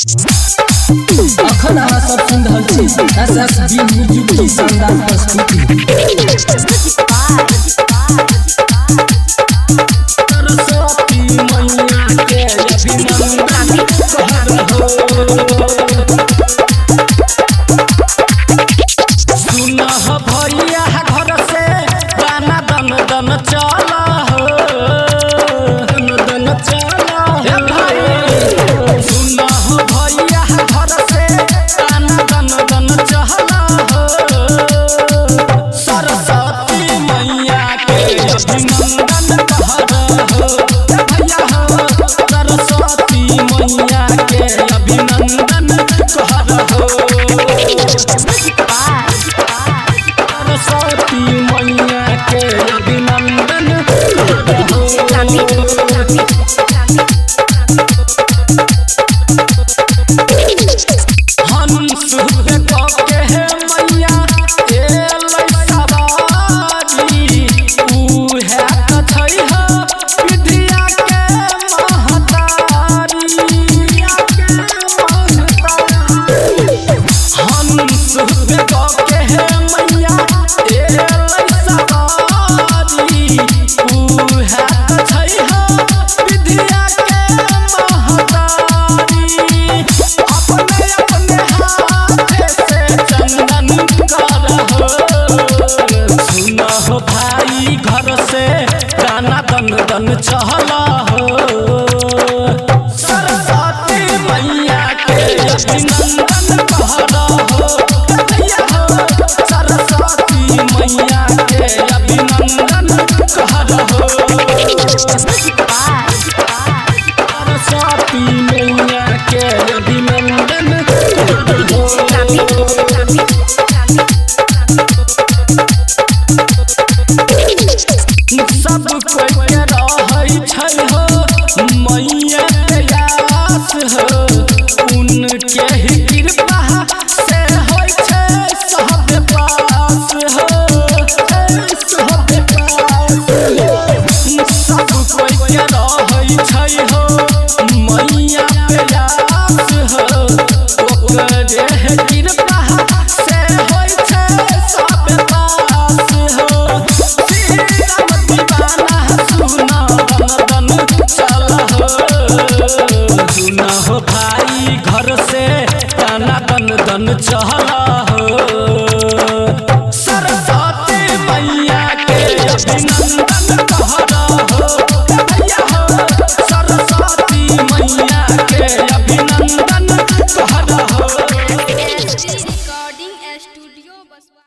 अखन अहाँ सब सुन रहल छी SSB म्यूजिक की शानदार प्रस्तुति। सरस्वती मैया के अभिनंदन कहरहो। सुनह भैया घर से गाना दन दन चला हो, दन दन चला हे भाई। सुनह भैया घर से गाना दन दन चला हो। सरस्वती मैया के अभिनंदन कहरहो भैया हो। सरस्वती मैया के अभिनंदन कहरहो। सरस्वती मैया के अभिनंदन हंस पे के हे मैया एलै सवारी। उहे कथै हो विद्या के महतारी। हंस पे के हे मैया एलै सवारी। उहे कथै हो विद्या के महतारी। अपने अपने हाथ से चंदन करहो। सुनहो भाई घर से गाना दन दन चला हो। सरस्वती मैया के अभिनंदन कहरहो भैया हो। सरस्वती मैया के अभिनंदन कहरहो। सरस्वती मैया के अभिनंदन कहरहो। सब कोई के रहै छै हो मैया के आस हो। उनके ही कृपा से होइ छै सब पास हो, सब पास। सब कोई के रहै छै हो मैया के आस हो। ओकरे ही कृपा से होइ छै सब पास हो। सुनहो भाई घर से गाना दन दन चला हो। सरस्वती मैया के अभिनंदन कहरहो भैया हो। सरस्वती मैया के अभिनंदन कहरहो। रिकॉर्डिंग स्टूडियो बसवा।